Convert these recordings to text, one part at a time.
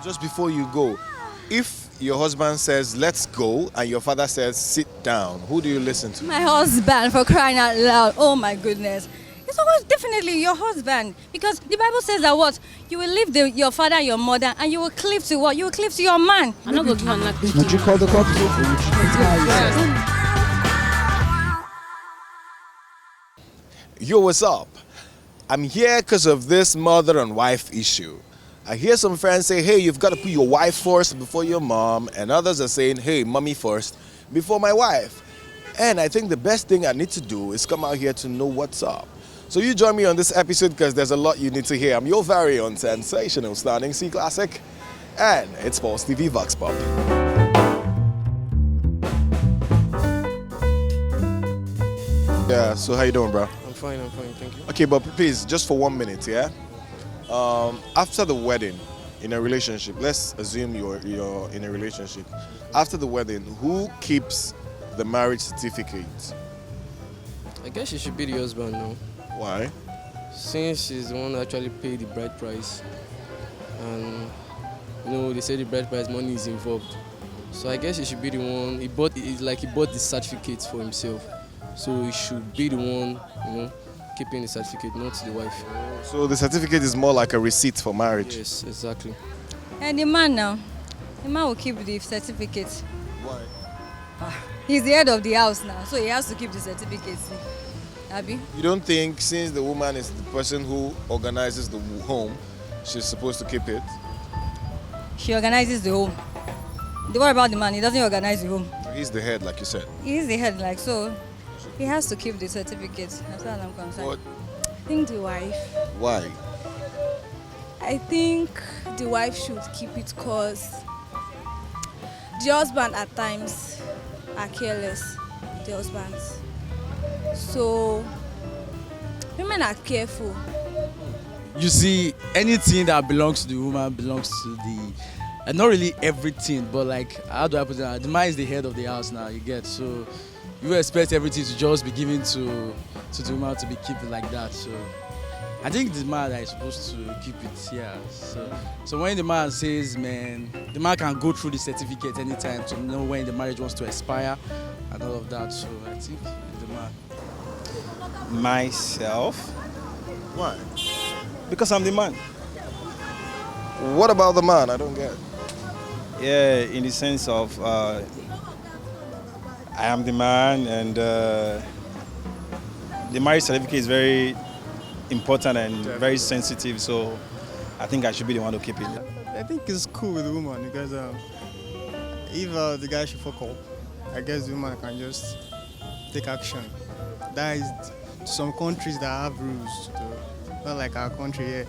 Just before you go, if your husband says, let's go, and your father says, sit down, who do you listen to? My husband, for crying out loud. Oh my goodness. It's always definitely your husband. Because the Bible says that what? You will leave your father and your mother and you will cleave to what? You will cleave to your man. I'm not going to give him Would you call the cops? Yo, what's up? I'm here because of this mother and wife issue. I hear some friends say, hey, you've got to put your wife first before your mom, and others are saying, hey, mommy first before my wife. And I think the best thing I need to do is come out here to know what's up. So you join me on this episode because there's a lot you need to hear. I'm your very own sensational stunning C classic, and it's Pulse TV Vox Pop. Yeah, so how you doing, bro? I'm fine, thank you. Okay, but please, just for 1 minute, yeah? After the wedding, in a relationship, let's assume you're in a relationship. After the wedding, who keeps the marriage certificate? I guess she should be the husband now, Why? since she's the one that actually paid the bride price. And they say the bride price money is involved. So I guess he should be the one. He bought the certificate for himself. So he should be the one, keeping the certificate, not the wife. So the certificate is more like a receipt for marriage. Yes, exactly. And the man now, the man will keep the certificate. Why? He's the head of the house now, so he has to keep the certificate. Abi? You don't think since the woman is the person who organizes the home, she's supposed to keep it? She organizes the home. What about the man? He doesn't organize the home. He's the head, like you said. He's the head, so he has to keep the certificate, as far as I'm concerned. What? I think the wife. Why? I think the wife should keep it because the husband at times are careless, the husbands. So women are careful. You see, anything that belongs to the woman belongs to the, and not really everything, but like, how do I put it? The man is the head of the house now, you get. So you expect everything to just be given to the woman to be kept like that. So I think the man that is supposed to keep it, yeah. So when the man says, man, the man can go through the certificate anytime to know when the marriage wants to expire and all of that. So I think it's the man. Myself, Why? because I'm the man. What about the man? I don't get it. Yeah, in the sense of I am the man, and the marriage certificate is very important and very sensitive. So I think I should be the one to keep it. I think it's cool with the woman because if the guy should fuck up, I guess the woman can just take action. That is some countries that have rules, not like our country here.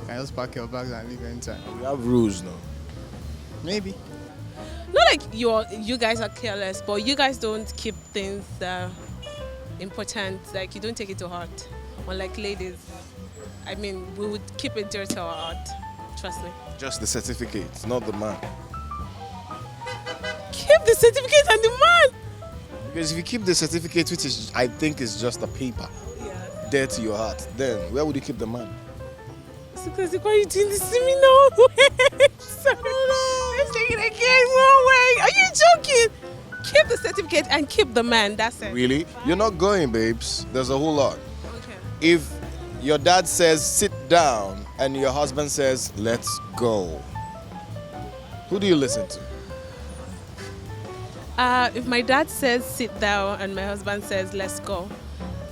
You can just pack your bags and leave anytime. We have rules now. Maybe. Not like you guys are careless, but you guys don't keep things that are important. Like you don't take it to heart. Unlike ladies, I mean, we would keep it dear to our heart. Trust me. Just the certificate, not the man. Keep the certificate and the man. Because if you keep the certificate, which is, I think, is just a paper, Yeah. dear to your heart, then where would you keep the man? Because why are you doing this to me now? Sorry. Let's take it again. One way. Are you joking? Keep the certificate and keep the man. That's it. Really? You're not going, babes. There's a whole lot. Okay. If your dad says sit down and your husband says let's go, who do you listen to? If my dad says sit down and my husband says let's go,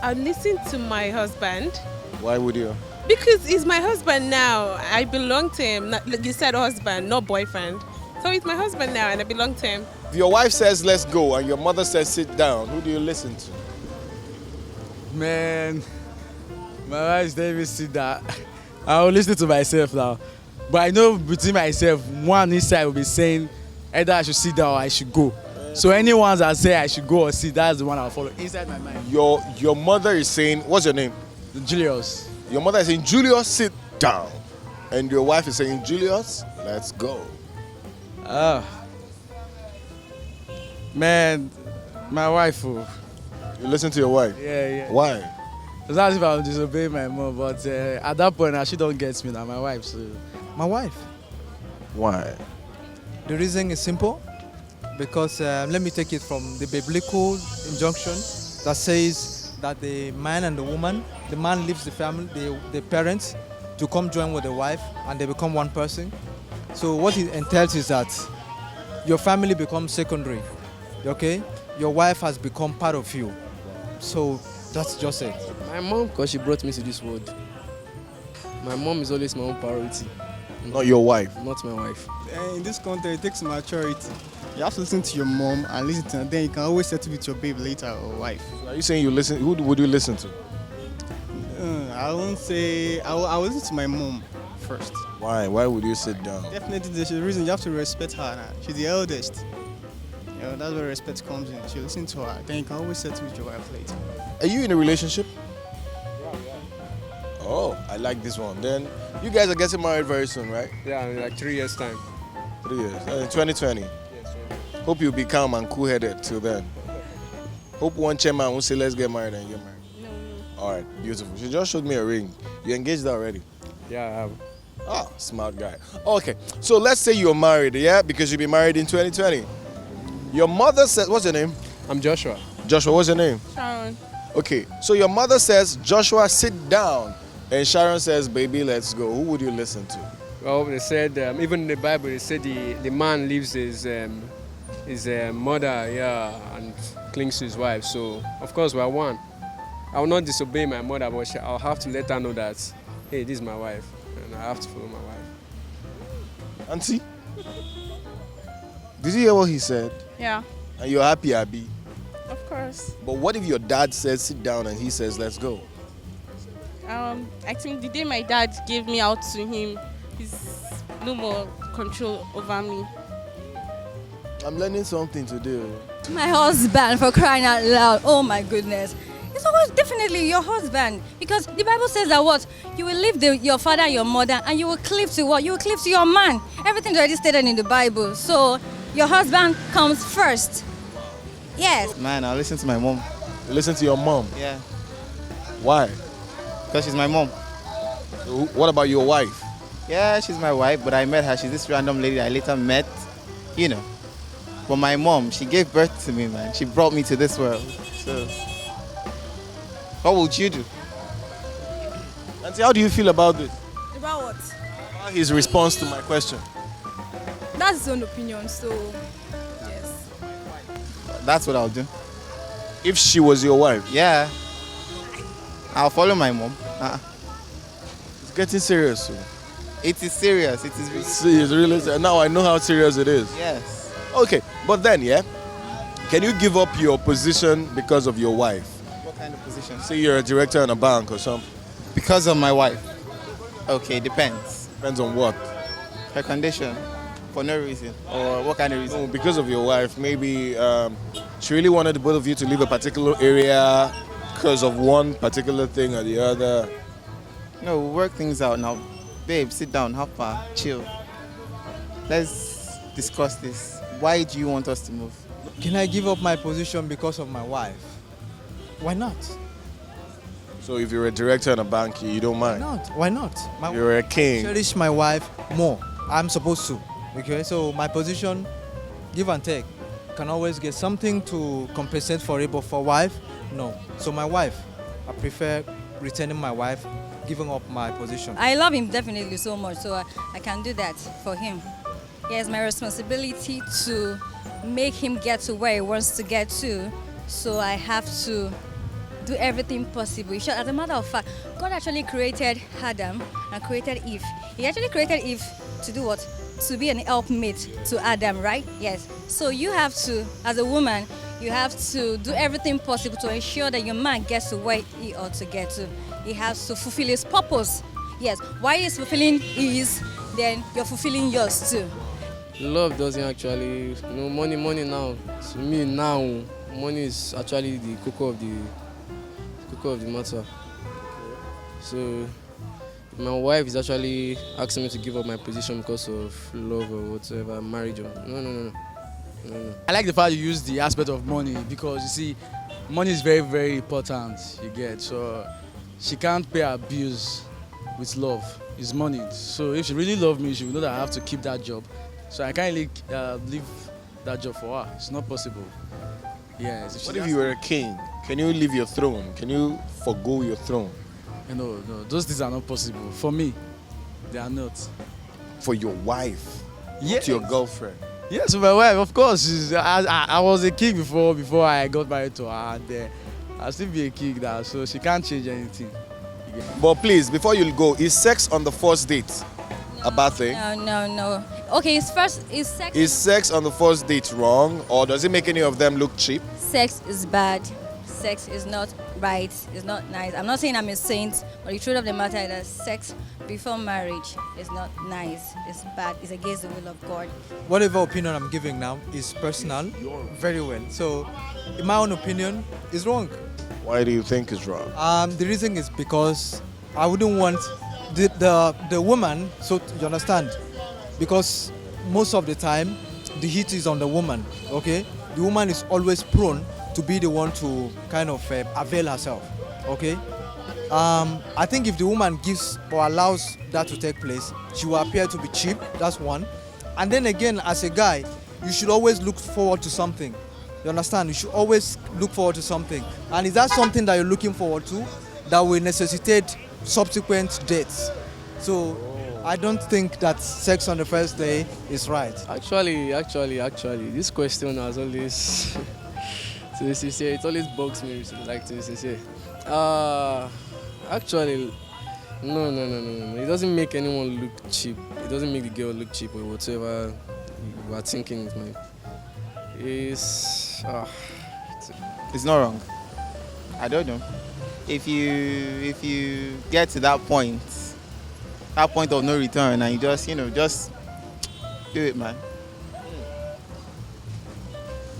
I'll listen to my husband Why would you? because he's my husband now. I belong to him. Not, like you said husband, not boyfriend. So he's my husband now and I belong to him. If your wife says let's go and your mother says sit down, who do you listen to? Man, my wife telling me see that. I will listen to myself now. But I know between myself, one inside will be saying either I should sit down or I should go. So anyone that say I should go or sit, that's the one I'll follow inside my mind. Your mother is saying, what's your name? Julius. Your mother is saying, Julius, sit down. And your wife is saying, Julius, let's go. Man, my wife. Oh. You listen to your wife? Yeah. Why? It's not as if I'm disobeying my mom, but at that point, she don't get me now, my wife. So. My wife. Why? The reason is simple because let me take it from the biblical injunction that says that the man and the woman, the man leaves the family, the parents, to come join with the wife and they become one person. So what it entails is that your family becomes secondary, okay? Your wife has become part of you. So that's just it. My mom, because she brought me to this world. My mom is always my own priority. Not your wife. Not my wife. In this context, it takes maturity. You have to listen to your mom and listen to her. Then you can always settle with your babe later or wife. Are you saying you listen? Who would you listen to? I won't say. I will listen to my mom first. Why? Why would you sit down? Definitely, there's a reason you have to respect her. Now. She's the eldest. You know, that's where respect comes in. So you listen to her. Then you can always settle with your wife later. Are you in a relationship? Oh, I like this one. Then you guys are getting married very soon, right? Yeah, in like 3 years' time. 3 years. In 2020. Yes, sir. Hope you'll be calm and cool-headed till then. Hope one chairman will say, let's get married and get married. No. All right, beautiful. She just showed me a ring. You engaged already? Yeah, I have. Ah, smart guy. Okay, so let's say you're married, yeah? Because you'll be married in 2020. Your mother says, what's your name? I'm Joshua. Joshua, what's your name? Sharon. Okay, so your mother says, Joshua, sit down. And Sharon says, baby, let's go. Who would you listen to? Well, they said, even in the Bible, they said the man leaves his mother, yeah, and clings to his wife. So, of course, we're one. I will not disobey my mother, but I'll have to let her know that, hey, this is my wife, and I have to follow my wife. Auntie? Did you hear what he said? Yeah, And you're happy, Abby? of course. But what if your dad says, sit down, and he says, let's go? I think the day my dad gave me out to him, he's no more control over me. I'm learning something today. My husband, for crying out loud. Oh my goodness. It's always definitely your husband. Because the Bible says that what? You will leave your father and your mother and you will cleave to what? You will cleave to your man. Everything's already stated in the Bible. So your husband comes first. Yes. Man, I'll listen to my mom. Listen to your mom. Yeah, Why? because she's my mom. What about your wife? Yeah, she's my wife, but I met her. She's this random lady I later met, you know. But my mom, she gave birth to me, man. She brought me to this world. So, what would you do? Auntie, how do you feel about this? About what? About his response to my question. That's his own opinion, so yes. That's what I'll do. If she was your wife, Yeah, I'll follow my mom. it's getting serious. So. It is serious. It is really It's really serious. Now I know how serious it is. Yes. Okay, but then, yeah, can you give up your position because of your wife? What kind of position? Say you're a director in a bank or something. Because of my wife. Okay, depends. Depends on what. Her condition. For no reason. Or what kind of reason? No, because of your wife, maybe she really wanted the both of you to leave a particular area because of one particular thing or the other. No, we'll work things out now. Babe, sit down, have fun, chill. Let's discuss this. Why do you want us to move? Can I give up my position because of my wife? Why not? So if you're a director in a bank, you don't Why mind. not? Why not? My You're a king. cherish my wife more. I'm supposed to. Okay, so my position, give and take. Can always get something to compensate for it, but for wife, no. So my wife, I prefer retaining my wife, giving up my position. I love him definitely so much, so I can do that for him. Yes, my responsibility to make him get to where he wants to get to, so I have to do everything possible. As a matter of fact, God actually created Adam and created Eve. He actually created Eve to do what? To be an helpmate to Adam, right? Yes. So you have to, as a woman, you have to do everything possible to ensure that your man gets to where he ought to get to. He has to fulfill his purpose. Yes. While he's fulfilling his, then you're fulfilling yours too. Love doesn't actually, money now. To me now, money is actually the cocoa of the matter. So my wife is actually asking me to give up my position because of love or whatever, marriage or no. I like the fact you use the aspect of money because you see, money is very, very important. You get so she can't pay her bills with love. is money. So if she really loved me, she would know that I have to keep that job. So I can't really leave that job for her. It's not possible. Yes. What if you were a king? Can you leave your throne? Can you forgo your throne? No, those things are not possible. For me, they are not. For your wife? Yes. To your girlfriend? Yes, my wife, of course. I was a king before I got married to her, and I'll still be a king now, so she can't change anything. But please, before you go, is sex on the first date a bad thing? No. Okay, it's sex. Is sex on the first date wrong, or does it make any of them look cheap? Sex is bad. Sex is not right. It's not nice. I'm not saying I'm a saint, but the truth of the matter is that sex before marriage is not nice. It's bad. It's against the will of God. Whatever opinion I'm giving now is personal, very well. So, in my own opinion, it's wrong. Why do you think it's wrong? The reason is because I wouldn't want the woman, so you understand, because most of the time the heat is on the woman, okay? The woman is always prone to be the one to kind of avail herself, okay? I think if the woman gives or allows that to take place, she will appear to be cheap, that's one. And then again, as a guy, you should always look forward to something. You understand? You should always look forward to something. And is that something that you're looking forward to that will necessitate subsequent dates? So I don't think that sex on the first day is right. Actually, this question has always, to be sincere, it always bugs me, like, to be sincere. Actually, no. It doesn't make anyone look cheap. It doesn't make the girl look cheap or whatever you are thinking is mine. It's not wrong. I don't know. If you get to that point of no return, and you just do it, man.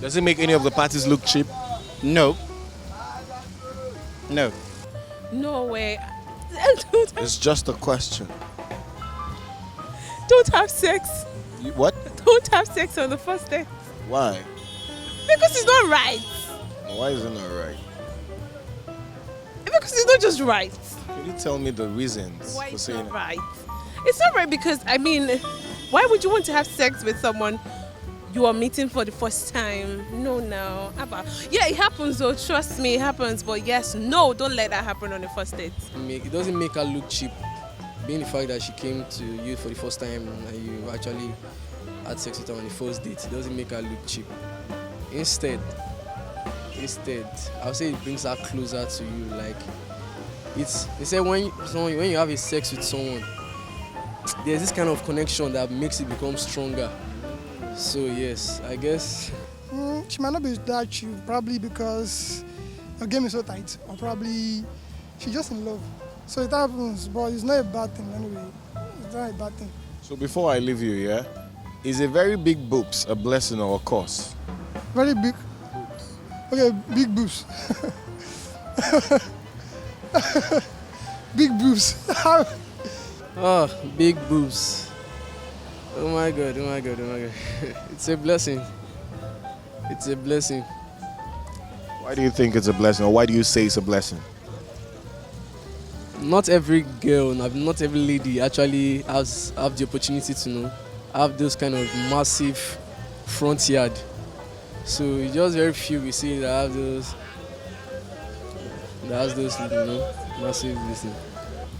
Does it make any of the parties look cheap? No. No way. It's just a question. Don't have sex. What? Don't have sex on the first day. Why? Because it's not right. Why is it not right? Because it's not just right. Can you tell me the reasons Why for it's saying not it? right? It's not right because, I mean, why would you want to have sex with someone you are meeting for the first time? No. Yeah, it happens though. Trust me, it happens. But yes, no, don't let that happen on the first date. It doesn't make her look cheap. Being the fact that she came to you for the first time and you actually had sex with her on the first date, it doesn't make her look cheap. Instead, I would say it brings her closer to you. Like, they say when you have a sex with someone, there's this kind of connection that makes it become stronger. So yes, I guess. She might not be that cheap, probably because her game is so tight, or probably she's just in love. So it happens, but it's not a bad thing anyway. It's not a bad thing. So before I leave you, yeah, is a very big boobs a blessing or a curse? Very big. Okay, big boobs. Big boobs. Oh, big boobs. Oh my God. It's a blessing. Why do you think it's a blessing, or why do you say it's a blessing? Not every girl, not every lady actually have the opportunity to have those kind of massive front yard. So it's just very few we see that have those massive blessings.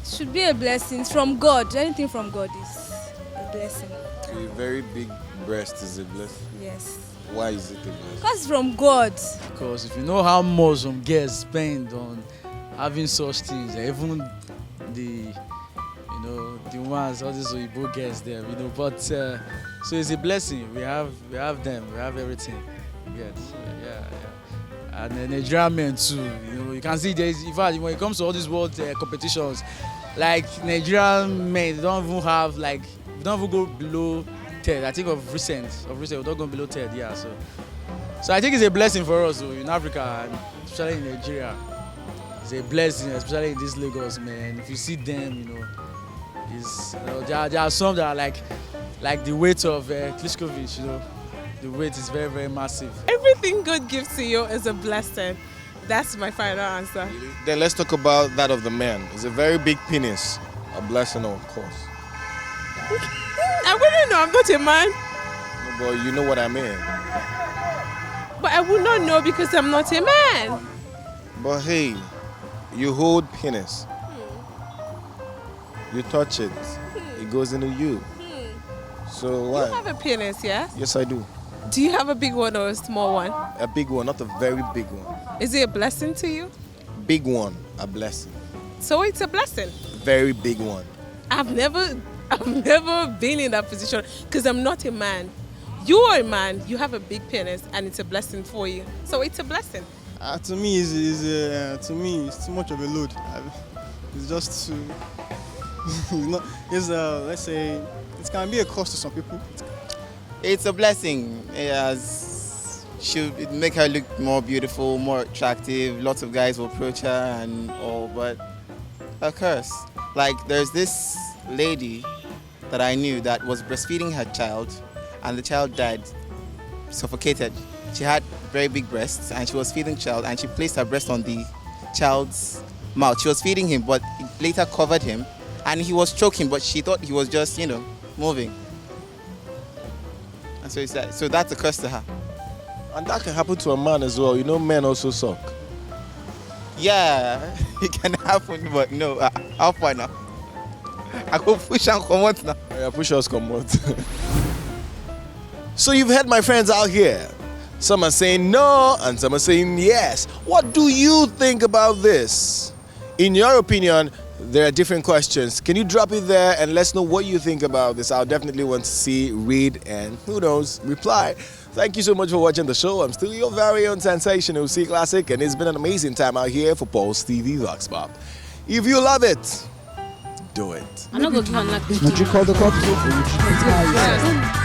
Should be a blessing from God. Anything from God is a blessing. A very big breast is a blessing. Yes. Why is it a blessing? Because from God. Because if you know how much some girls spend on having such things, even the ones, all these Oyibo girls there, but so it's a blessing. We have them, we have everything. Yes, yeah. And the Nigerian men too, you can see there's, in fact, when it comes to all these world competitions, like Nigerian men, they don't even have, like, we don't even go below third. I think of recent, we don't go below third, yeah. So I think it's a blessing for us in Africa, and especially in Nigeria. It's a blessing, especially in this Lagos, man. If you see them, there are some that are like the weight of Klitschkovic, The weight is very, very massive. Everything God gives to you is a blessing. That's my final answer. Then let's talk about that of the man. It's a very big penis. A blessing, of course. I wouldn't know. I'm not a man. No, but you know what I mean. But I would not know because I'm not a man. But hey, you hold penis. You touch it. It goes into you. So You why? have a penis, yes? Yes, I do. Do you have a big one or a small one? A big one, not a very big one. Is it a blessing to you? Big one, a blessing. So it's a blessing. Very big one. I've never been in that position because I'm not a man. You are a man, you have a big penis, and it's a blessing for you. So it's a blessing. To me, it's too much of a load. It's just too. It's not. Let's say it can be a cost to some people. It's a blessing. Should make her look more beautiful, more attractive. Lots of guys will approach her and all, but a curse. Like there's this lady that I knew that was breastfeeding her child, and the child died, suffocated. She had very big breasts, and she was feeding the child, and she placed her breast on the child's mouth. She was feeding him, but it later covered him, and he was choking, but she thought he was just, moving. And so that's a curse to her. And that can happen to a man as well. You know, men also suck. Yeah, it can happen, but no, how far now? I go push and come out now. Yeah, push us, come out. So you've heard my friends out here. Some are saying no, and some are saying yes. What do you think about this? In your opinion, there are different questions. Can you drop it there and let us know what you think about this? I'll definitely want to see, read, and who knows, reply. Thank you so much for watching the show. I'm still your very own sensational C Classic, and it's been an amazing time out here for Pulse TV Vox Pop. If you love it, do it. I'm not going to give an Would you call the cops?